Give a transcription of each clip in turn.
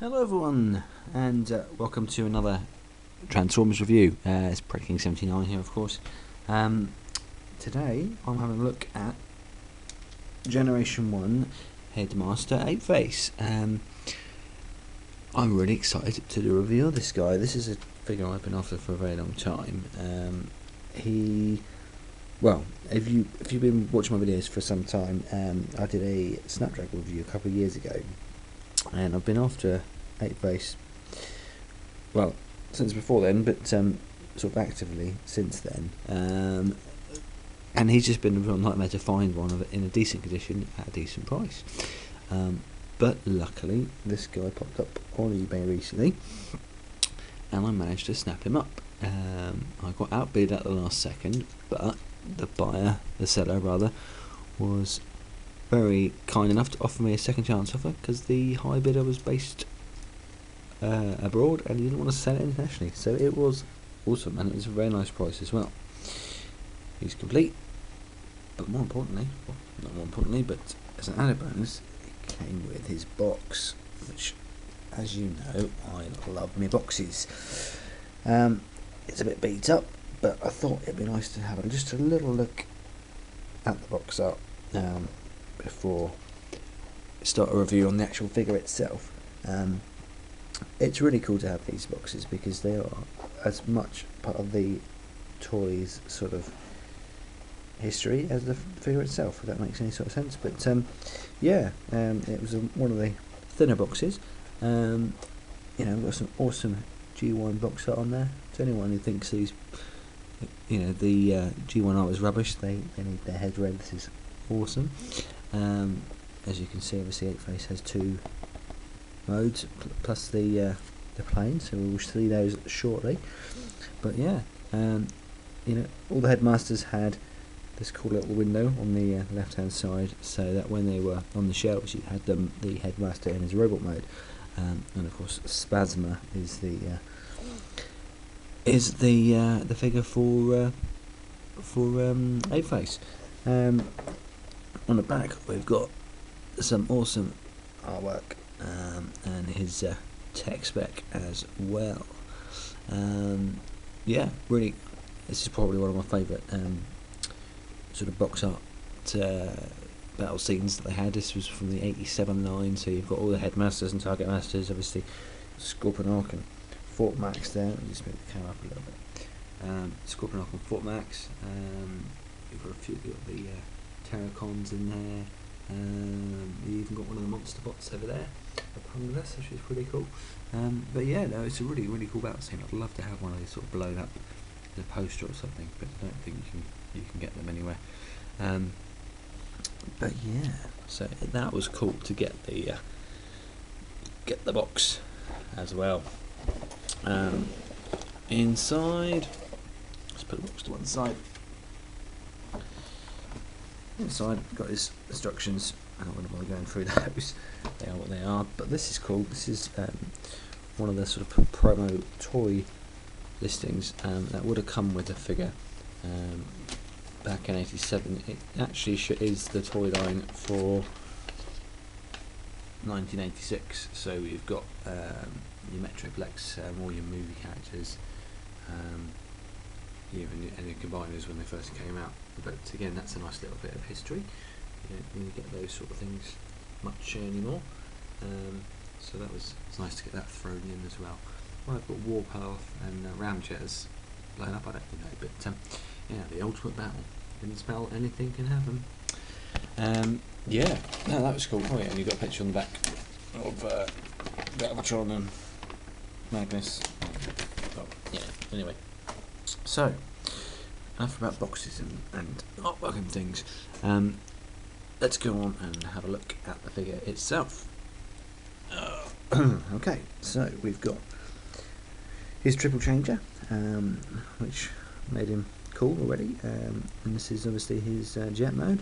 Hello everyone, and welcome to another Transformers review. It's King79 here, of course. Today I'm having a look at Generation 1 Headmaster Apeface. I'm really excited to do a review of this guy. This is a figure I've been after for a very long time. If you've been watching my videos for some time, I did a Snapdragon review a couple of years ago, and I've been after Apeface, well, since before then, but sort of actively since then. And he's just been a real nightmare to find one of it in a decent condition at a decent price. But luckily, this guy popped up on eBay recently, and I managed to snap him up. I got outbid at the last second, but the seller rather, was very kind enough to offer me a second chance offer because the high bidder was based abroad and he didn't want to sell it internationally. So it was awesome, and it was a very nice price as well. He's complete, but more importantly, well, not more importantly, but as an added bonus, it came with his box, which, as you know, I love my boxes. It's a bit beat up, but I thought it'd be nice to have just a little look at the box art before I start a review on the actual figure itself. It's really cool to have these boxes because they are as much part of the toy's sort of history as the figure itself, if that makes any sort of sense. But it was one of the thinner boxes. We've got some awesome G1 box art on there. To anyone who thinks these, the G1 art was rubbish, they need their head read. This is awesome. As you can see, obviously Apeface has two modes plus the plane, so we will see those shortly. But yeah, all the Headmasters had this cool little window on the left hand side, so that when they were on the shelves you had the Headmaster in his robot mode, and of course Spasma is the figure for Apeface. On the back we've got some awesome artwork, and his tech spec as well. Really, this is probably one of my favourite sort of box art battle scenes that they had. This was from the 87 line, so you've got all the Headmasters and Target Masters, obviously Scorpion Arc and Fort Max there. Let me just move the camera up a little bit. Scorpion Arc and Fort Max. You've got the Terracons in there. You even got one of the monster bots over there, Apeface, which is pretty cool. It's a really, really cool battle scene. I'd love to have one of these sort of blown up in a poster or something, but I don't think you can get them anywhere. So that was cool to get the box as well. Inside, let's put the box to one side. Inside, got his instructions. I don't want to bother going through those. They are what they are. But this is cool. This is one of the sort of promo toy listings that would have come with the figure back in '87. It actually is the toy line for 1986. So you've got your Metroplex, all your movie characters. Even any combiners when they first came out, but again, that's a nice little bit of history. You don't really get those sort of things much anymore, so it's nice to get that thrown in as well. Well, I've got Warpath and Ramjets blown up, I don't know, but the ultimate battle. Didn't spell anything can happen. That was cool. Oh yeah, and you've got a picture on the back of Galvatron and Magnus. Anyway. So, enough about boxes and artwork and things. Let's go on and have a look at the figure itself. Okay, so we've got his triple changer, which made him cool already, and this is obviously his jet mode.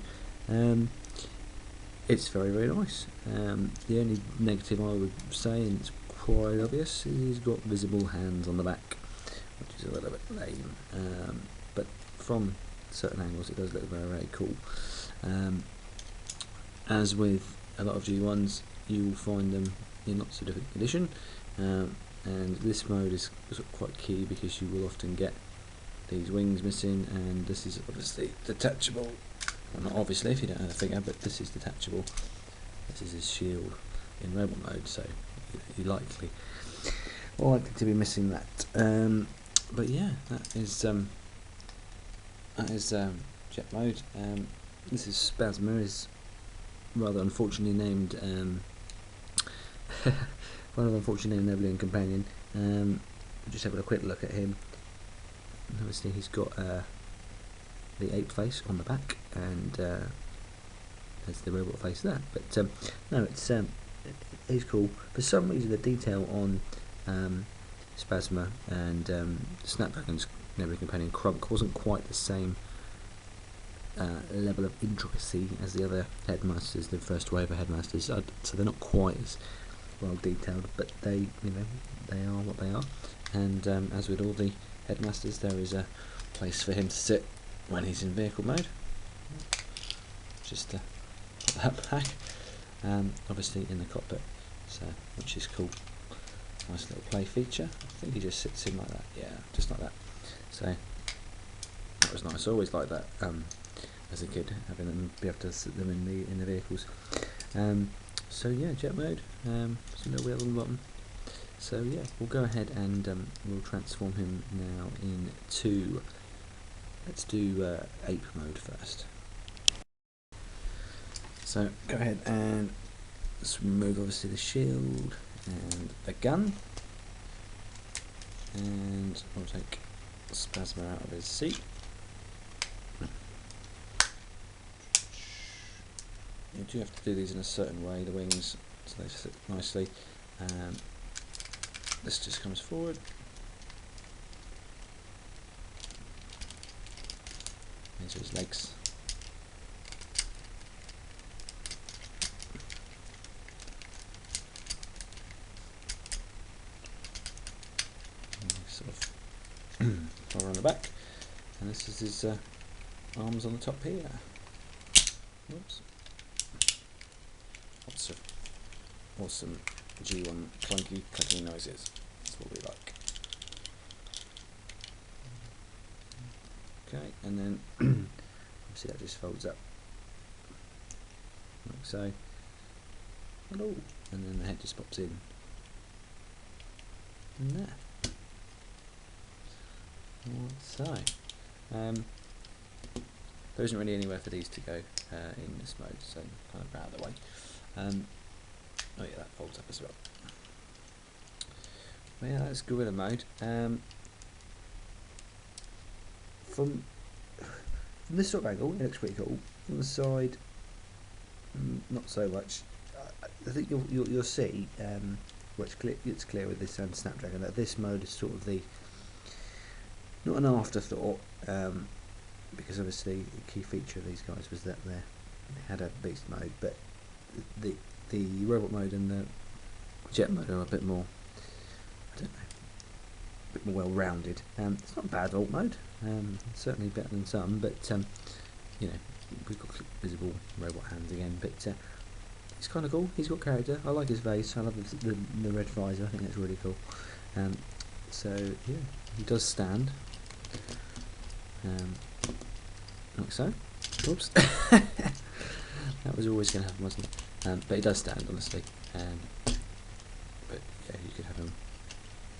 It's very, very nice. The only negative I would say, and it's quite obvious, is he's got visible hands on the back, which is a little bit lame, but from certain angles it does look very, very cool. As with a lot of G1s, you will find them in not so different condition, and this mode is sort of quite key because you will often get these wings missing, and this is obviously detachable. Well, not obviously if you don't know the figure, but this is detachable. This is his shield in robot mode, so you're likely to be missing that. But yeah, that is jet mode. This is Spasma, is rather unfortunately named rather unfortunately named Nebulon companion. Just having a quick look at him. Obviously he's got the Apeface on the back, and there's the robot face there. But no, he's cool. For some reason, the detail on Spasma and Snapdragon's Nebulon companion Crunk wasn't quite the same level of intricacy as the other Headmasters, the first wave of Headmasters. So they're not quite as well detailed, but they are what they are. And as with all the Headmasters, there is a place for him to sit when he's in vehicle mode. Just to put that back. Obviously in the cockpit, so which is cool. Nice little play feature. I think he just sits in like that. Yeah, just like that. So that was nice. I always liked that as a kid, having them be able to sit them in the vehicles. So yeah, jet mode. Some little wheels on the bottom. So yeah, we'll go ahead and we'll transform him now into. Let's do ape mode first. So go ahead and let's remove obviously the shield and the gun, and we'll take Spasma out of his seat. You do have to do these in a certain way, the wings, so they sit nicely. This just comes forward. These are his legs. Sort of power on the back, and this is his arms on the top here. Whoops. Lots of awesome G1 clunky clicking noises. That's what we like. Okay, and then obviously that just folds up like so. Hello. And then the head just pops in. And there. So, there isn't really anywhere for these to go in this mode, so kind of out of the way. Oh yeah, that folds up as well. But yeah, that's gorilla mode. From this sort of angle, it looks pretty cool. From the side, not so much. I think you'll see, well, it's clear with this Snapdragon that this mode is sort of not an afterthought, because obviously the key feature of these guys was that they had a beast mode, but the robot mode and the jet mode are a bit more, I don't know, a bit more well rounded. It's not a bad alt mode, certainly better than some, but you know, we've got visible robot hands again, but it's kind of cool. He's got character. I like his face. I love the red visor. I think that's really cool. So yeah, he does stand. Like so. Oops. That was always going to happen, wasn't it? But he does stand, honestly. But yeah, you could have him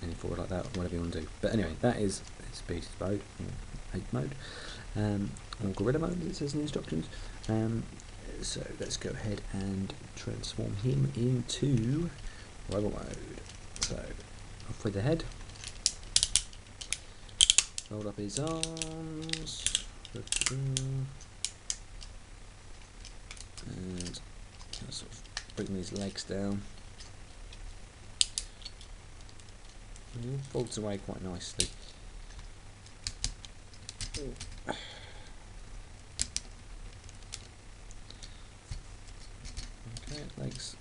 leaning forward like that, or whatever you want to do. But anyway, that is his beast mode, or ape mode, or gorilla mode, as it says in the instructions. So let's go ahead and transform him into robot mode. So off with the head. Hold up his arms, and sort of bring these legs down. And he folds away quite nicely. Okay, legs.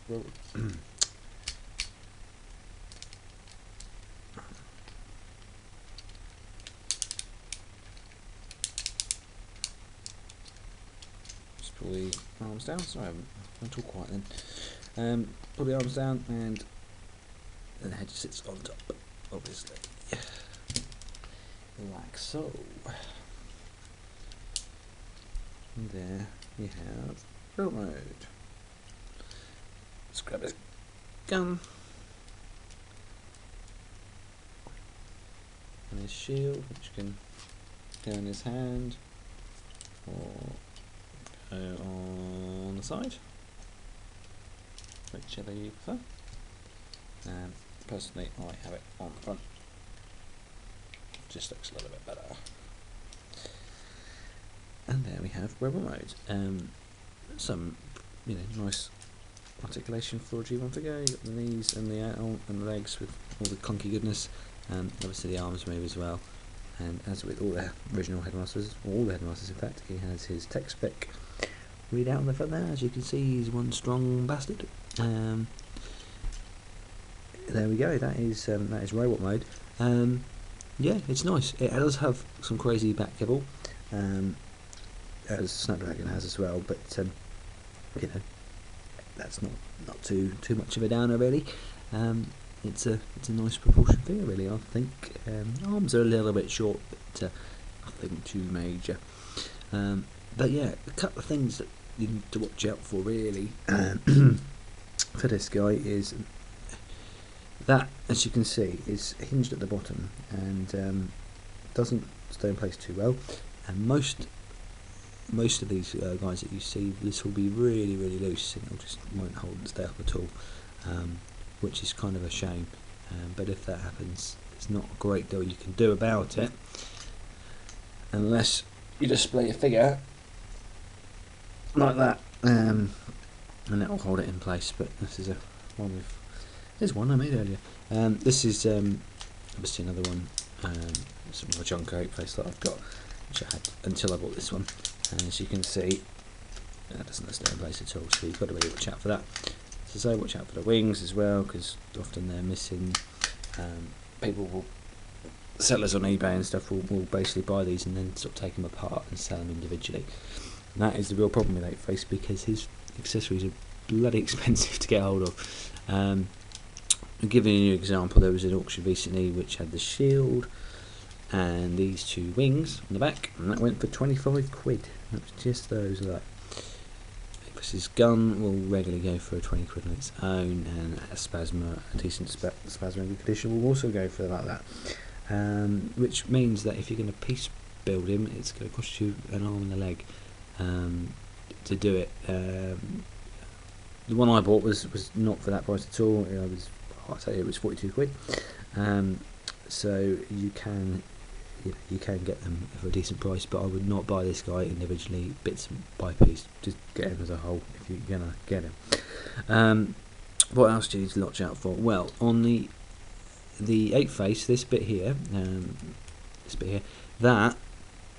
Pull the arms down. Sorry, I'm too quiet then. Pull the arms down and and the head sits on top, obviously, like so. And there you have real mode. Let's grab his gun and his shield, which can go in his hand or go on the side, whichever you prefer. Personally, I have it on the front. Just looks a little bit better. And there we have rebel mode. Some, nice articulation for a G1 figure. You got the knees and the ankle and the legs with all the clunky goodness. Obviously the arms move as well. And as with all the original Headmasters, or all the Headmasters in fact, he has his tech spec readout on the front there. As you can see, he's one strong bastard. There we go. That is robot mode. Yeah, it's nice. It does have some crazy back kibble, as Snapdragon has as well. But that's not too much of a downer really. It's a nice proportion figure really. I think arms are a little bit short, but nothing too major. But yeah, a couple of things that you need to watch out for really for this guy is that, as you can see, is hinged at the bottom and doesn't stay in place too well. And most of these guys that you see, this will be really loose and it just won't hold and stay up at all, which is kind of a shame. But if that happens, there's not a great deal you can do about it, unless you display a figure like that, and that will hold it in place. But this is there's one I made earlier. This is obviously another one, some of a junk Apeface that I've got, which I had until I bought this one. And as you can see, that doesn't stay in place at all, so you've got to really watch out for that. So watch out for the wings as well, because often they're missing. Sellers on eBay and stuff will basically buy these and then sort of take them apart and sell them individually. And that is the real problem with Apeface, because his accessories are bloody expensive to get hold of. I'm giving you an example. There was an auction recently which had the shield and these two wings on the back, and that went for 25 quid. That was just those of that. Apeface's gun will regularly go for 20 quid on its own, and a decent Spasma condition will also go for like that. Which means that if you're going to piece build him, it's going to cost you an arm and a leg to do it. The one I bought was not for that price at all. I'd say it was 42 quid. So you can get them for a decent price, but I would not buy this guy individually, bits by piece. Just get him as a whole if you're gonna get him. What else do you need to watch out for? Well, on the Apeface, this bit here, that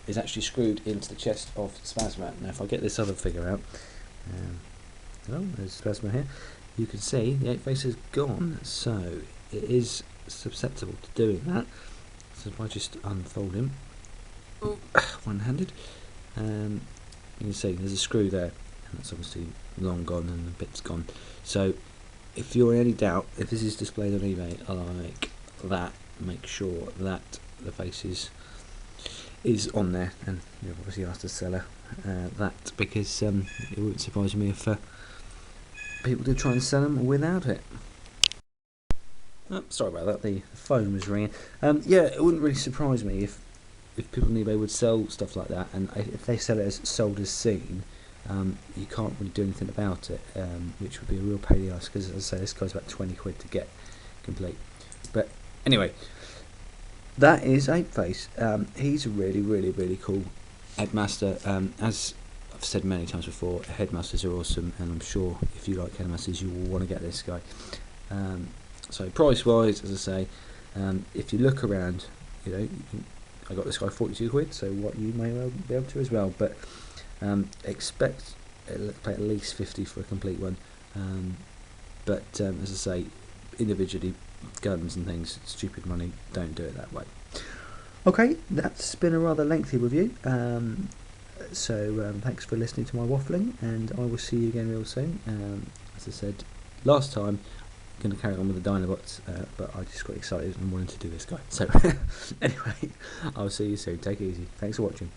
is actually screwed into the chest of Spasma. Now, if I get this other figure out, there's Spasma here. You can see the Apeface is gone, so it is susceptible to doing that. So if I just unfold him, one-handed, you can see there's a screw there, and that's obviously long gone and the bit's gone. So if you're in any doubt, if this is displayed on eBay like that, make sure that the face is on there, and you obviously ask the seller that, because it wouldn't surprise me if people did try and sell them without it. Oh, sorry about that, the phone was ringing. Yeah, it wouldn't really surprise me if people on eBay would sell stuff like that, and if they sell it as sold as seen, you can't really do anything about it, which would be a real pain in the ass, because as I say, this guy's about 20 quid to get complete. But anyway, that is Apeface. He's a really cool Headmaster. As I've said many times before, Headmasters are awesome, and I'm sure if you like Headmasters, you will want to get this guy. So price wise, as I say, if you look around, I got this guy 42 quid, so what you may well be able to as well, but expect to pay at least 50 for a complete one. But as I say, individually, guns and things, stupid money, don't do it that way. Okay, that's been a rather lengthy review, so thanks for listening to my waffling, and I will see you again real soon. As I said last time, going to carry on with the Dinobots, but I just got excited and wanted to do this guy. So anyway, I'll see you soon. Take it easy. Thanks for watching.